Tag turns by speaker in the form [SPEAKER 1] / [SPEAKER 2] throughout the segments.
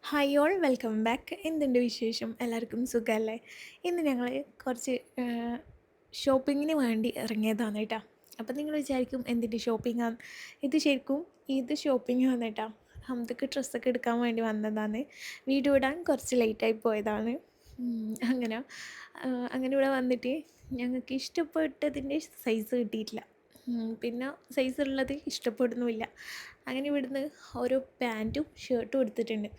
[SPEAKER 1] Hi all welcome back. എന്തുണ്ട് വിശേഷം? എല്ലാവർക്കും സുഖമല്ലേ? ഇന്ന് ഞങ്ങൾ കുറച്ച് ഷോപ്പിങ്ങിന് വേണ്ടി ഇറങ്ങിയതാണ് കേട്ടോ. അപ്പം നിങ്ങൾ വിചാരിക്കും എന്തിൻ്റെ ഷോപ്പിങ്ങാണ് ഇത്? ശരിക്കും ഇത് ഷോപ്പിംഗ് ആണ് കേട്ടോ. ഹംദക്ക് ഡ്രസ്സൊക്കെ എടുക്കാൻ വേണ്ടി വന്നതാണ്. വീഡിയോ ഇടാൻ കുറച്ച് ലേറ്റായി പോയതാണ്. അങ്ങനെ അങ്ങനെ ഇവിടെ വന്നിട്ട് ഞങ്ങൾക്ക് ഇഷ്ടപ്പെട്ടതിൻ്റെ സൈസ് കിട്ടിയിട്ടില്ല. പിന്നെ സൈസ് ഉള്ളത് ഇഷ്ടപ്പെടുന്നുമില്ല. അങ്ങനെ ഇവിടുന്ന് ഓരോ പാൻറ്റും ഷർട്ടും എടുത്തിട്ടുണ്ട്.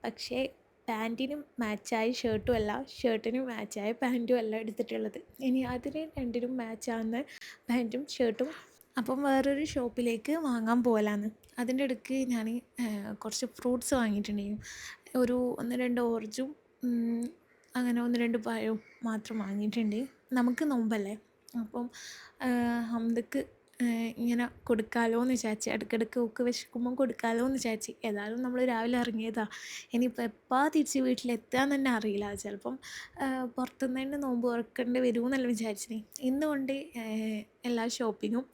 [SPEAKER 1] പക്ഷേ പാൻറ്റിന് മാച്ചായ ഷർട്ടും അല്ല, ഷർട്ടിന് മാച്ചായ പാൻറ്റും അല്ല എടുത്തിട്ടുള്ളത്. ഇനി അതിന് രണ്ടിനും മാച്ചാകുന്ന പാൻറ്റും ഷർട്ടും അപ്പം വേറൊരു ഷോപ്പിലേക്ക് വാങ്ങാൻ പോകലാന്ന്. അതിൻ്റെ ഇടയ്ക്ക് ഞാൻ കുറച്ച് ഫ്രൂട്ട്സ് വാങ്ങിയിട്ടുണ്ടായിരുന്നു. ഒരു 1-2 ഓറഞ്ചും അങ്ങനെ 1-2 പഴവും മാത്രം വാങ്ങിയിട്ടുണ്ട്. നമുക്ക് നോമ്പല്ലേ, അപ്പം ഹംദക്ക് ഇങ്ങനെ കൊടുക്കാമല്ലോ എന്ന് വിചാരിച്ച്, ഇടയ്ക്കിടയ്ക്ക് ഓക്ക് വിശക്കുമ്പം കൊടുക്കാമല്ലോ എന്ന് വിചാരിച്ച്. ഏതായാലും നമ്മൾ രാവിലെ ഇറങ്ങിയതാണ്. ഇനിയിപ്പോൾ എപ്പോൾ തിരിച്ച് വീട്ടിലെത്താന്ന് തന്നെ അറിയില്ല. ചിലപ്പം പുറത്തുനിന്ന് തന്നെ നോമ്പ് തുറക്കേണ്ടി വരുമെന്നല്ല വിചാരിച്ചിന്. ഇന്നുകൊണ്ട് എല്ലാ ഷോപ്പിങ്ങും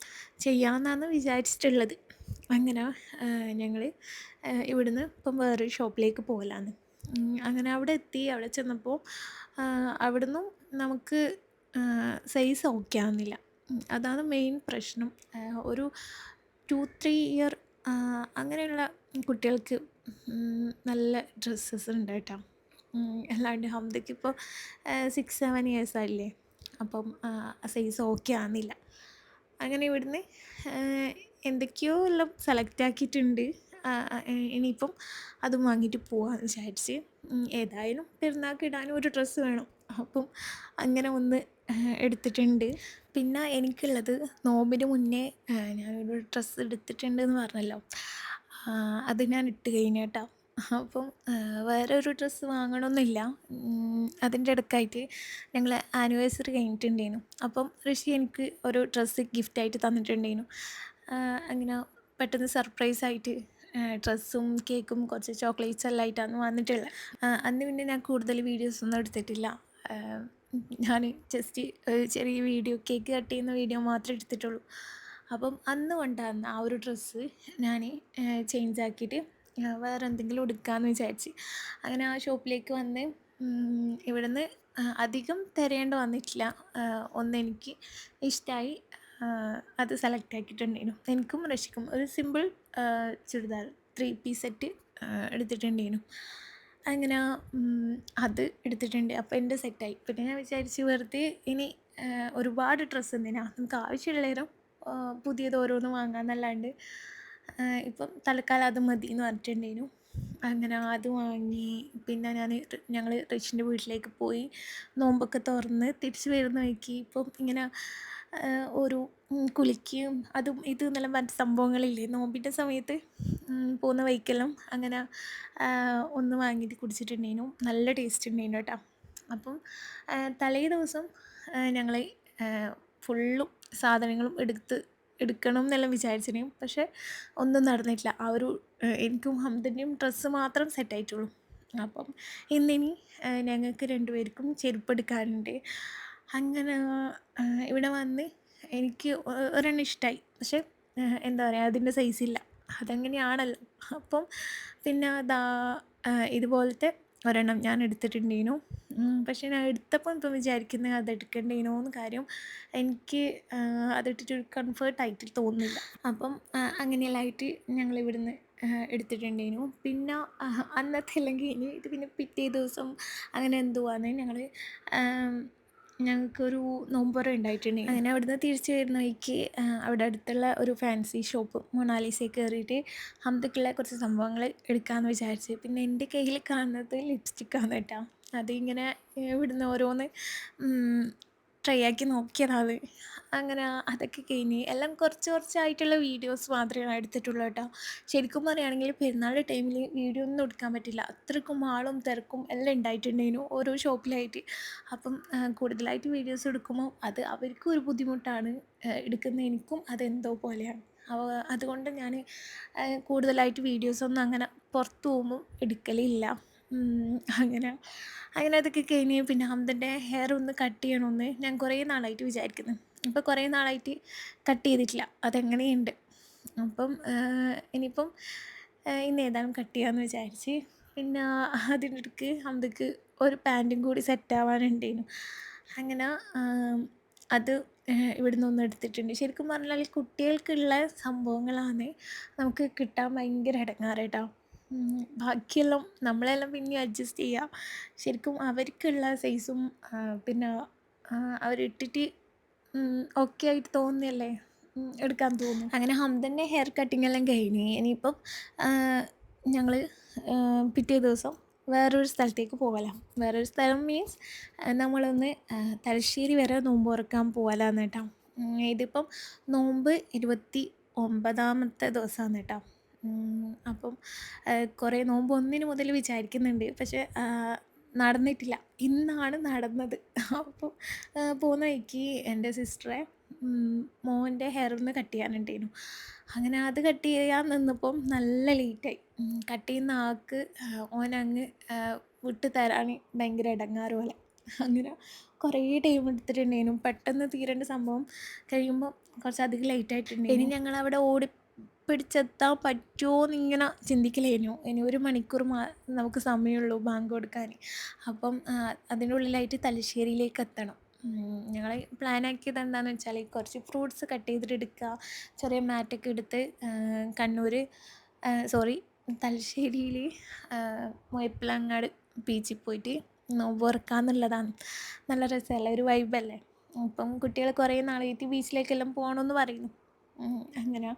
[SPEAKER 1] ചെയ്യാമെന്നാണ് വിചാരിച്ചിട്ടുള്ളത്. അങ്ങനെ ഞങ്ങൾ ഇവിടുന്ന് ഇപ്പം വേറൊരു ഷോപ്പിലേക്ക് പോകലാന്ന്. അങ്ങനെ അവിടെ എത്തി. അവിടെ ചെന്നപ്പോൾ അവിടുന്നും നമുക്ക് സൈസ് ഓക്കെ ആവുന്നില്ല. അതാണ് മെയിൻ പ്രശ്നം. ഒരു 2-3 ഇയർ അങ്ങനെയുള്ള കുട്ടികൾക്ക് നല്ല ഡ്രസ്സസ് ഉണ്ട് കേട്ടോ. അല്ലാണ്ട് ഹംദയ്ക്കിപ്പോൾ 6-7 ഇയേഴ്സ് ആയില്ലേ, അപ്പം സൈസ് ഓക്കെ ആകുന്നില്ല. അങ്ങനെ ഇവിടുന്ന് എന്തൊക്കെയോ എല്ലാം സെലക്ട് ആക്കിയിട്ടുണ്ട്. ഇനിയിപ്പം അതും വാങ്ങിയിട്ട് പോകാമെന്ന് വിചാരിച്ച്. ഏതായാലും പെരുന്നാൾക്ക് ഇടാനും ഒരു ഡ്രസ്സ് വേണം. അപ്പം അങ്ങനെ ഒന്ന് എടുത്തിട്ടുണ്ട്. പിന്നെ എനിക്കുള്ളത് നോമ്പിന് മുന്നേ ഞാനൊരു ഡ്രസ്സ് എടുത്തിട്ടുണ്ടെന്ന് പറഞ്ഞല്ലോ, അത് ഞാൻ ഇട്ട് കഴിഞ്ഞു കേട്ടോ. അപ്പം വേറെ ഒരു ഡ്രസ്സ് വാങ്ങണമെന്നില്ല. അതിൻ്റെ ഇടയ്ക്കായിട്ട് ഞങ്ങൾ ആനിവേഴ്സറി കഴിഞ്ഞിട്ടുണ്ടായിരുന്നു. അപ്പം ഋഷി എനിക്ക് ഒരു ഡ്രസ്സ് ഗിഫ്റ്റായിട്ട് തന്നിട്ടുണ്ടായിരുന്നു. അങ്ങനെ പെട്ടെന്ന് സർപ്രൈസായിട്ട് ഡ്രസ്സും കേക്കും കുറച്ച് ചോക്ലേറ്റ്സ് എല്ലാം ആയിട്ടാണ് വന്നിട്ടുള്ളത്. അന്ന് പിന്നെ ഞാൻ കൂടുതൽ വീഡിയോസൊന്നും എടുത്തിട്ടില്ല. ഞാൻ ജസ്റ്റ് ചെറിയ വീഡിയോ, കേക്ക് കട്ട് ചെയ്യുന്ന വീഡിയോ മാത്രമേ എടുത്തിട്ടുള്ളൂ. അപ്പം അന്ന് കൊണ്ടുവന്ന ആ ഒരു ഡ്രസ്സ് ഞാൻ ചേഞ്ച് ആക്കിയിട്ട് വേറെ എന്തെങ്കിലും എടുക്കാമെന്ന് വിചാരിച്ച്. അങ്ങനെ ആ ഷോപ്പിലേക്ക് വന്ന് ഇവിടുന്ന് അധികം തിരയേണ്ടി വന്നിട്ടില്ല. ഒന്നെനിക്ക് ഇഷ്ടമായി, അത് സെലക്ട് ആക്കിയിട്ടുണ്ടായിരുന്നു. എനിക്കും ഋഷിക്കും ഒരു സിമ്പിൾ ചുരിദാർ 3 പീസ് സെറ്റ് എടുത്തിട്ടുണ്ടായിരുന്നു. അങ്ങനെ അത് എടുത്തിട്ടുണ്ട്. അപ്പോൾ എൻ്റെ സെറ്റായി. പിന്നെ ഞാൻ വിചാരിച്ച് വെറുതെ ഇനി ഒരുപാട് ഡ്രസ്സ് എന്തിനാ, നമുക്ക് ആവശ്യമുള്ളേരം പുതിയത് ഓരോന്ന് വാങ്ങാമെന്നല്ലാണ്ട് ഇപ്പം തൽക്കാലം അത് മതി എന്ന് പറഞ്ഞിട്ടുണ്ടായിരുന്നു. അങ്ങനെ അത് വാങ്ങി. പിന്നെ ഞങ്ങൾ ഋഷിൻ്റെ വീട്ടിലേക്ക് പോയി. നോമ്പൊക്കെ തുറന്ന് തിരിച്ച് വരുന്ന വഴിക്ക് ഇപ്പം ഇങ്ങനെ ഒരു കുലിക്കും അതും ഇത് എന്നെല്ലാം പറഞ്ഞ സംഭവങ്ങളില്ലേ നോമ്പിൻ്റെ സമയത്ത് പോകുന്ന വഴിക്കെല്ലാം. അങ്ങനെ ഒന്ന് വാങ്ങിയിട്ട് കുടിച്ചിട്ടുണ്ടായിരുന്നു. നല്ല ടേസ്റ്റ് ഉണ്ടായിരുന്നു കേട്ടോ. അപ്പം തലേ ദിവസം ഞങ്ങൾ ഫുള്ളും സാധനങ്ങളും എടുക്കണം എന്നെല്ലാം വിചാരിച്ചിരുന്നു. പക്ഷേ ഒന്നും നടന്നിട്ടില്ല. ആ ഒരു എനിക്കും ഹംദൻ്റെയും ഡ്രസ്സ് മാത്രം സെറ്റായിട്ടുള്ളൂ. അപ്പം ഇന്നിനി ഞങ്ങൾക്ക് 2 പേർക്കും ചെരുപ്പ് എടുക്കാനുണ്ട്. അങ്ങനെ ഇവിടെ വന്ന് എനിക്ക് ഒരെണ്ണം ഇഷ്ടമായി. പക്ഷേ എന്താ പറയുക, അതിൻ്റെ സൈസില്ല. അതങ്ങനെയാണല്ലോ. അപ്പം പിന്നെ ഇതുപോലത്തെ ഒരെണ്ണം ഞാൻ എടുത്തിട്ടുണ്ടേനു. പക്ഷേ ഞാൻ എടുത്തപ്പോൾ ഇപ്പം വിചാരിക്കുന്നത് അത് എടുക്കണ്ടേനോന്ന്. കാര്യം എനിക്ക് അതിട്ടിട്ടൊരു കംഫേർട്ടായിട്ട് തോന്നുന്നില്ല. അപ്പം അങ്ങനെയെല്ലാമായിട്ട് ഞങ്ങളിവിടുന്ന് എടുത്തിട്ടുണ്ടേനു. പിന്നെ അന്നത്തെ അല്ലെങ്കിൽ ഇനി ഇത് പിന്നെ പിറ്റേ ദിവസം അങ്ങനെ എന്തുവാന്ന് ഞങ്ങൾക്കൊരു നോമ്പുറ ഉണ്ടായിട്ടുണ്ടായിരുന്നു. അങ്ങനെ അവിടുന്ന് തിരിച്ച് വരുന്ന വഴിക്ക് അവിടെ അടുത്തുള്ള ഒരു ഫാൻസി ഷോപ്പ് മൊണാലിസയിൽ കയറിയിട്ട് ഹംദക്കുള്ള കുറച്ച് സംഭവങ്ങൾ എടുക്കാമെന്ന് വിചാരിച്ച്. പിന്നെ എൻ്റെ കയ്യിൽ കാണുന്നത് ലിപ്സ്റ്റിക്കാണ് കേട്ടോ. അതിങ്ങനെ ഇവിടുന്ന് ഓരോന്ന് ട്രൈ ആക്കി നോക്കിയതാണ്. അങ്ങനെ അതൊക്കെ കഴിഞ്ഞ് എല്ലാം കുറച്ച് കുറച്ചായിട്ടുള്ള വീഡിയോസ് മാത്രമേ ഞാൻ എടുത്തിട്ടുള്ളൂ കേട്ടോ. ശരിക്കും പറയുകയാണെങ്കിൽ പെരുന്നാൾ ടൈമിൽ വീഡിയോ ഒന്നും എടുക്കാൻ പറ്റില്ല. അത്രയ്ക്കും ആളും തിരക്കും എല്ലാം ഉണ്ടായിട്ടുണ്ടായിരുന്നു ഓരോ ഷോപ്പിലായിട്ട്. അപ്പം കൂടുതലായിട്ട് വീഡിയോസ് എടുക്കുമ്പോൾ അത് അവർക്കും ഒരു ബുദ്ധിമുട്ടാണ്, എടുക്കുന്ന എനിക്കും അതെന്തോ പോലെയാണ്. അതുകൊണ്ട് ഞാൻ കൂടുതലായിട്ട് വീഡിയോസൊന്നും അങ്ങനെ പുറത്ത് പോകുമ്പോൾ എടുക്കലില്ല. അങ്ങനെ അങ്ങനെ അതൊക്കെ കഴിഞ്ഞ് പിന്നെ ഹംദൻ്റെ ഹെയർ ഒന്ന് കട്ട് ചെയ്യണമെന്ന് ഞാൻ കുറേ നാളായിട്ട് വിചാരിക്കുന്നു. ഇപ്പോൾ കുറേ നാളായിട്ട് കട്ട് ചെയ്തിട്ടില്ല. അതെങ്ങനെയുണ്ട്. അപ്പം ഇനിയിപ്പം ഇന്ന് ഏതായാലും കട്ട് ചെയ്യാമെന്ന് വിചാരിച്ച്. പിന്നെ അതിൻ്റെ ഇടയ്ക്ക് ഹംദക്ക് ഒരു പാൻറ്റും കൂടി സെറ്റാവാനുണ്ടേനു. അങ്ങനെ അത് ഇവിടുന്ന് ഒന്ന് എടുത്തിട്ടുണ്ട്. ശരിക്കും പറഞ്ഞാൽ കുട്ടികൾക്കുള്ള സംഭവങ്ങളാണ് നമുക്ക് കിട്ടാൻ ഭയങ്കര ഇടങ്ങേറ്. ബാക്കിയെല്ലാം നമ്മളെല്ലാം പിന്നെയും അഡ്ജസ്റ്റ് ചെയ്യാം. ശരിക്കും അവർക്കുള്ള സൈസും പിന്നെ അവരിട്ടിട്ട് ഓക്കെ ആയിട്ട് തോന്നുന്നതല്ലേ എടുക്കാൻ തോന്നും. അങ്ങനെ ഹംദൻ്റെ ഹെയർ കട്ടിങ് എല്ലാം കഴിഞ്ഞ് ഇനിയിപ്പം ഞങ്ങൾ പിറ്റേ ദിവസം വേറൊരു സ്ഥലത്തേക്ക് പോകലാം. വേറൊരു സ്ഥലം മീൻസ് നമ്മളൊന്ന് തലശ്ശേരി വരെ നോമ്പ് തുറക്കാൻ പോകലാന്ന് കേട്ടോ. ഇതിപ്പം നോമ്പ് 29ാമത്തെ ദിവസമാണ് കേട്ടോ. അപ്പം കുറേ നോമ്പ് 1 മുതൽ വിചാരിക്കുന്നുണ്ട്, പക്ഷേ നടന്നിട്ടില്ല. ഇന്നാണ് നടന്നത്. അപ്പം പോകുന്ന വഴിക്ക് എൻ്റെ സിസ്റ്ററെ മോൻ്റെ ഹെയറൊന്ന് കട്ട് ചെയ്യാനുണ്ടായിരുന്നു. അങ്ങനെ അത് കട്ട് ചെയ്യാൻ നിന്നപ്പം നല്ല ലേറ്റായി. കട്ട് ചെയ്യുന്ന ആൾക്ക് ഓനങ്ങ് വിട്ട് തരാൻ ഭയങ്കര ഇടങ്ങാറ് പോലെ. അങ്ങനെ കുറേ ടൈം എടുത്തിട്ടുണ്ടായിരുന്നു. പെട്ടെന്ന് തീരേണ്ട സംഭവം കഴിയുമ്പോൾ കുറച്ചധികം ലേറ്റായിട്ടുണ്ടായിരുന്നു. ഇനി ഞങ്ങളവിടെ പിടിച്ചെത്താൻ പറ്റുമോ എന്നിങ്ങനെ ചിന്തിക്കലായിരുന്നു. ഇനി 1 മണിക്കൂർ നമുക്ക് സമയമുള്ളൂ ബാങ്ക് കൊടുക്കാൻ. അപ്പം അതിനുള്ളിലായിട്ട് തലശ്ശേരിയിലേക്ക് എത്തണം. ഞങ്ങൾ പ്ലാനാക്കിയത് എന്താണെന്ന് വെച്ചാൽ കുറച്ച് ഫ്രൂട്ട്സ് കട്ട് ചെയ്തിട്ട് എടുക്കുക, ചെറിയ മാറ്റൊക്കെ എടുത്ത് തലശ്ശേരിയിൽ മുയപ്പിലങ്ങാട് ബീച്ചിൽ പോയിട്ട് നോമ്പ് തുറക്കാമെന്നുള്ളതാണ്. നല്ല രസമല്ലേ, ഒരു വൈബല്ലേ. അപ്പം കുട്ടികൾ കുറേ നാളായിട്ട് ബീച്ചിലേക്കെല്ലാം പോകണമെന്ന് പറയുന്നു. അങ്ങനെ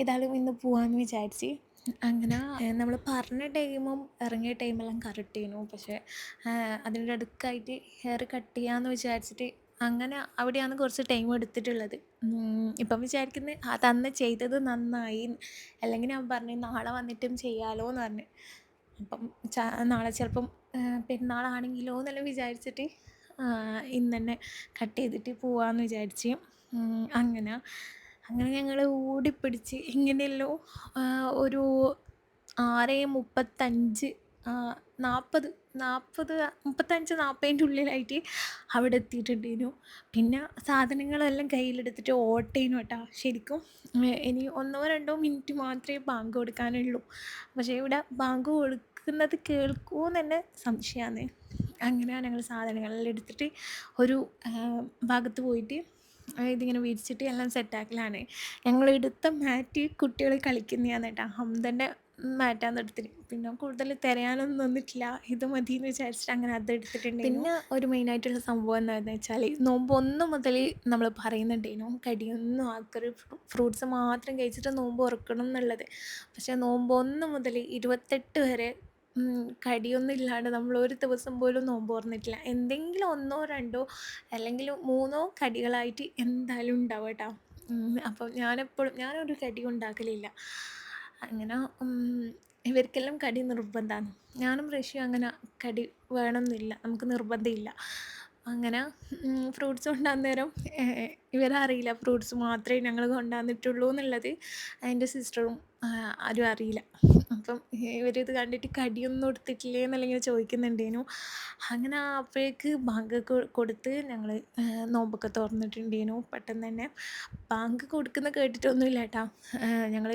[SPEAKER 1] ഏതായാലും ഇന്ന് പോകാമെന്ന് വിചാരിച്ച്. അങ്ങനെ നമ്മൾ പറഞ്ഞ ടൈമും ഇറങ്ങിയ ടൈമെല്ലാം കറക്റ്റ് ചെയ്യുന്നു. പക്ഷേ അതിൻ്റെ അടുക്കായിട്ട് ഹെയർ കട്ട് ചെയ്യാമെന്ന് വിചാരിച്ചിട്ട് അങ്ങനെ അവിടെയാണ് കുറച്ച് ടൈം എടുത്തിട്ടുള്ളത്. ഇപ്പം വിചാരിക്കുന്നത് അതന്ന് ചെയ്തത് നന്നായി, അല്ലെങ്കിൽ ഞാൻ പറഞ്ഞു നാളെ വന്നിട്ടും ചെയ്യാമല്ലോ എന്ന് പറഞ്ഞു. അപ്പം നാളെ ചിലപ്പം പെരുന്നാളാണെങ്കിലോ എന്നെല്ലാം വിചാരിച്ചിട്ട് ഇന്ന് തന്നെ കട്ട് ചെയ്തിട്ട് പോവാമെന്ന് വിചാരിച്ച്. അങ്ങനെ ഞങ്ങൾ ഓടിപ്പിടിച്ച് എങ്ങനെയല്ലോ ഒരു 6:35 35-40ൻ്റെ ഉള്ളിലായിട്ട് അവിടെ എത്തിയിട്ടുണ്ടായിരുന്നു. പിന്നെ സാധനങ്ങളെല്ലാം കയ്യിലെടുത്തിട്ട് ഓട്ടേനു കേട്ടോ. ശരിക്കും ഇനി 1-2 മിനിറ്റ് മാത്രമേ ബാങ്ക് കൊടുക്കാനുള്ളൂ. പക്ഷേ ഇവിടെ ബാങ്ക് കൊടുക്കുന്നത് കേൾക്കുമോ എന്ന് തന്നെ സംശയമാണ്. അങ്ങനെ ഞങ്ങൾ സാധനങ്ങളെല്ലാം എടുത്തിട്ട് ഒരു ഭാഗത്ത് പോയിട്ട് ഇതിങ്ങനെ വിരിച്ചിട്ട് എല്ലാം സെറ്റാക്കലാണ്. ഞങ്ങളെടുത്ത മാറ്റ് കുട്ടികൾ കളിക്കുന്നതാണ് കേട്ടോ. ഹംദൻ്റെ മാറ്റാന്ന് എടുത്തിട്ട് പിന്നെ കൂടുതൽ തിരയാനൊന്നും നിന്നിട്ടില്ല. ഇത് മതി എന്ന് വിചാരിച്ചിട്ട് അങ്ങനെ അതെടുത്തിട്ടുണ്ട്. പിന്നെ ഒരു മെയിനായിട്ടുള്ള സംഭവം എന്താണെന്ന് വെച്ചാൽ നോമ്പ് 1 മുതൽ നമ്മൾ പറയുന്നുണ്ടായിരുന്നു കടിയൊന്നും ആക്കരുത്, ഫ്രൂട്ട്സ് മാത്രം കഴിച്ചിട്ട് നോമ്പ് തുറക്കണം എന്നുള്ളത്. പക്ഷേ നോമ്പ് 1 മുതൽ 28 വരെ കടിയൊന്നും ഇല്ലാണ്ട് നമ്മൾ ഒരു ദിവസം പോലും നോമ്പ് തുറന്നിട്ടില്ല. എന്തെങ്കിലും 1-2 അല്ലെങ്കിൽ 3 കടികളായിട്ട് എന്തായാലും ഉണ്ടാവും കേട്ടോ. അപ്പം ഞാനൊരു കടിയും ഉണ്ടാക്കലില്ല. അങ്ങനെ ഇവർക്കെല്ലാം കടി നിർബന്ധമാണ്. ഞാനും റഷ്യയും അങ്ങനെ കടി വേണമെന്നില്ല, നമുക്ക് നിർബന്ധമില്ല. അങ്ങനെ ഫ്രൂട്ട്സ് കൊണ്ടുവന്ന നേരം ഇവരറിയില്ല ഫ്രൂട്ട്സ് മാത്രമേ ഞങ്ങൾ കൊണ്ടുവന്നിട്ടുള്ളൂ എന്നുള്ളത്. എൻ്റെ സിസ്റ്ററും ആരും അറിയില്ല. അപ്പം ഇവരിത് കണ്ടിട്ട് കടിയൊന്നും എടുത്തിട്ടില്ലേ എന്നെല്ലാം ഇങ്ങനെ ചോദിക്കുന്നുണ്ടേനു. അങ്ങനെ അപ്പോഴേക്ക് ബാങ്ക് കൊടുത്ത് ഞങ്ങൾ നോമ്പൊക്കെ തുറന്നിട്ടുണ്ടേനു. പെട്ടെന്ന് തന്നെ ബാങ്ക് കൊടുക്കുന്ന കേട്ടിട്ടൊന്നുമില്ല കേട്ടോ. ഞങ്ങൾ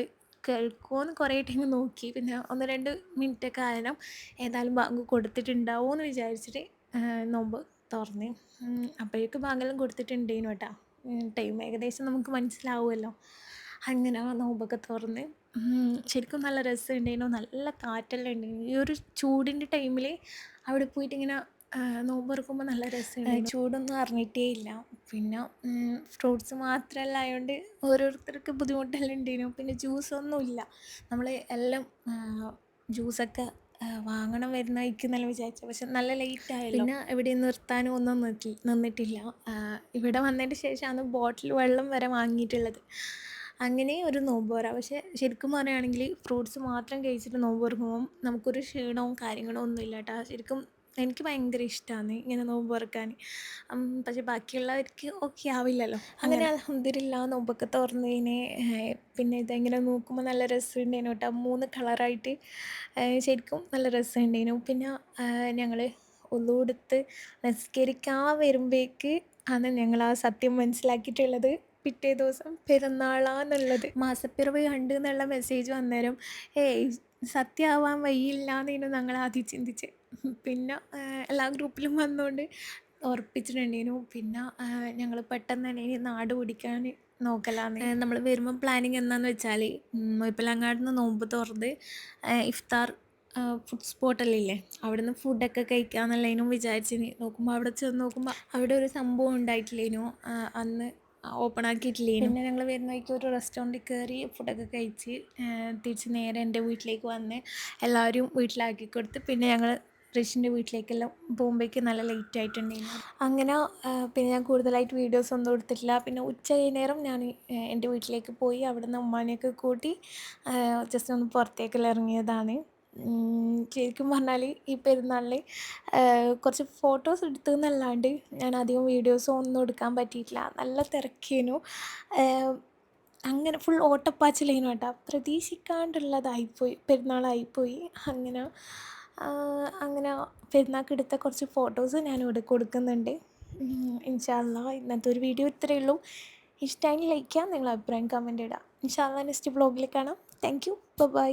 [SPEAKER 1] കേൾക്കുമോയെന്ന് കുറേ ടൈം നോക്കി. പിന്നെ 1-2 മിനിറ്റൊക്കെ ആയാലും ഏതായാലും ബാങ്ക് കൊടുത്തിട്ടുണ്ടാവുമോ എന്ന് വിചാരിച്ചിട്ട് നോമ്പ് തുറന്ന്. അപ്പോഴേക്ക് ബാങ്കെല്ലാം കൊടുത്തിട്ടുണ്ടേനു കേട്ടോ. ടൈം ഏകദേശം നമുക്ക് മനസ്സിലാവുമല്ലോ. അങ്ങനെ നോമ്പൊക്കെ തുറന്ന് ശരിക്കും നല്ല രസമുണ്ടായിരുന്നു. നല്ല കാറ്റെല്ലാം ഉണ്ടായിരുന്നു. ഈ ഒരു ചൂടിൻ്റെ ടൈമിൽ അവിടെ പോയിട്ട് ഇങ്ങനെ നോമ്പ് തുറക്കുമ്പോൾ നല്ല രസമുണ്ടായിരുന്നു. ചൂടൊന്നും അറിഞ്ഞിട്ടേ ഇല്ല. പിന്നെ ഫ്രൂട്ട്സ് മാത്രമല്ല ആയതുകൊണ്ട് ഓരോരുത്തർക്ക് ബുദ്ധിമുട്ടെല്ലാം ഉണ്ടായിരുന്നു. പിന്നെ ജ്യൂസൊന്നുമില്ല. നമ്മൾ എല്ലാം ജ്യൂസൊക്കെ വാങ്ങണം വരുന്ന വഴിക്കെന്നെല്ലാം വിചാരിച്ചത്, പക്ഷെ നല്ല ലേറ്റായല്ലോ. പിന്നെ എവിടെയും നിർത്താനും ഒന്നും നിന്നിട്ടില്ല. ഇവിടെ വന്നതിന് ശേഷമാണ് ബോട്ടിൽ വെള്ളം വരെ വാങ്ങിയിട്ടുള്ളത്. അങ്ങനെ ഒരു നോമ്പ് തുറ. പക്ഷേ ശരിക്കും പറയുകയാണെങ്കിൽ ഫ്രൂട്ട്സ് മാത്രം കഴിച്ചിട്ട് നോമ്പ് തുറക്കുമ്പം നമുക്കൊരു ക്ഷീണവും കാര്യങ്ങളോ ഒന്നുമില്ല കേട്ടോ. ശരിക്കും എനിക്ക് ഭയങ്കര ഇഷ്ടമാണ് ഇങ്ങനെ നോമ്പ് തുറക്കാൻ. പക്ഷേ ബാക്കിയുള്ളവർക്ക് ഓക്കെ ആവില്ലല്ലോ. അങ്ങനെ അൽഹംദുലില്ലാഹ് നോമ്പൊക്കെ തുറന്നതിന് പിന്നെ ഇതെങ്ങനെ നോക്കുമ്പോൾ നല്ല രസമുണ്ടായിരുന്നു കേട്ടോ. 3 കളറായിട്ട് ശരിക്കും നല്ല രസമുണ്ടായിരുന്നു. പിന്നെ ഞങ്ങൾ ഒളു എടുത്ത് നിസ്കരിക്കാൻ വരുമ്പോഴേക്ക് ആണ് ഞങ്ങൾ ആ സത്യം മനസ്സിലാക്കിയിട്ടുള്ളത്. പിറ്റേ ദിവസം പെരുന്നാളാന്നുള്ളത് മാസപ്പിറവി കണ്ട് എന്നുള്ള മെസ്സേജ് വന്നേരം ഏയ് സത്യമാവാൻ വയ്യില്ലാന്നേനു ഞങ്ങൾ ആദ്യം ചിന്തിച്ച്. പിന്നെ എല്ലാ ഗ്രൂപ്പിലും വന്നുകൊണ്ട് ഉറപ്പിച്ചിട്ടുണ്ടേനു. പിന്നെ ഞങ്ങൾ പെട്ടെന്ന് തന്നെ ഇനി നാട് പിടിക്കാൻ നോക്കലാന്ന്. നമ്മൾ വരുമ്പോൾ പ്ലാനിങ് എന്താണെന്ന് വെച്ചാൽ മുഴപ്പിലങ്ങാടിന്ന് നോമ്പ് തുറന്ന് ഇഫ്താർ ഫുഡ് സ്പോട്ടെല്ലാം ഇല്ലേ, അവിടുന്ന് ഫുഡൊക്കെ കഴിക്കാമെന്നുള്ളതിനും വിചാരിച്ചിന്. നോക്കുമ്പോൾ അവിടെ ചെന്ന് നോക്കുമ്പോൾ അവിടെ ഒരു സംഭവം ഉണ്ടായിട്ടില്ലേനു, അന്ന് ഓപ്പൺ ആക്കിയിട്ടില്ലേനു. പിന്നെ ഞങ്ങൾ വരുന്ന വഴിക്ക് ഒരു റെസ്റ്റോറൻറ്റിൽ കയറി ഫുഡൊക്കെ കഴിച്ച് തിരിച്ച് നേരെ എൻ്റെ വീട്ടിലേക്ക് വന്ന് എല്ലാവരും വീട്ടിലാക്കി കൊടുത്ത് പിന്നെ ഞങ്ങൾ ഋഷിൻ്റെ വീട്ടിലേക്കെല്ലാം പോകുമ്പോഴേക്ക് നല്ല ലേറ്റ് ആയിട്ടുണ്ടായിരുന്നു. അങ്ങനെ പിന്നെ ഞാൻ കൂടുതലായിട്ട് വീഡിയോസ് ഒന്നും എടുത്തിട്ടില്ല. പിന്നെ ഉച്ച കഴിഞ്ഞേരം ഞാൻ എൻ്റെ വീട്ടിലേക്ക് പോയി അവിടുന്ന് ഉമ്മാനെയൊക്കെ കൂട്ടി ജസ്റ്റ് ഒന്ന് പുറത്തേക്കെല്ലാം ഇറങ്ങിയതാണ്. ശരിക്കും പറഞ്ഞാൽ ഈ പെരുന്നാളിൽ കുറച്ച് ഫോട്ടോസ് എടുത്തു എന്നല്ലാണ്ട് ഞാൻ അധികം വീഡിയോസും ഒന്നും എടുക്കാൻ പറ്റിയിട്ടില്ല. നല്ല തിരക്കേനു. അങ്ങനെ ഫുൾ ഓട്ടപ്പാച്ചിലേനു കേട്ടോ. പ്രതീക്ഷിക്കാണ്ടുള്ളതായിപ്പോയി, പെരുന്നാളായിപ്പോയി. അങ്ങനെ അങ്ങനെ പെരുന്നാൾക്ക് എടുത്ത കുറച്ച് ഫോട്ടോസ് ഞാനിവിടെ കൊടുക്കുന്നുണ്ട്. ഇൻഷാ അള്ളാ ഇന്നത്തെ ഒരു വീഡിയോ ഇത്രയേ ഉള്ളൂ. ഇഷ്ടമായി ലൈക്ക് ചെയ്യുക, നിങ്ങളുടെ അഭിപ്രായം കമൻറ്റ് ഇടുക. ഇൻഷാ അള്ളാ നെക്സ്റ്റ് വ്ളോഗിൽ കാണാം. Thank you, by.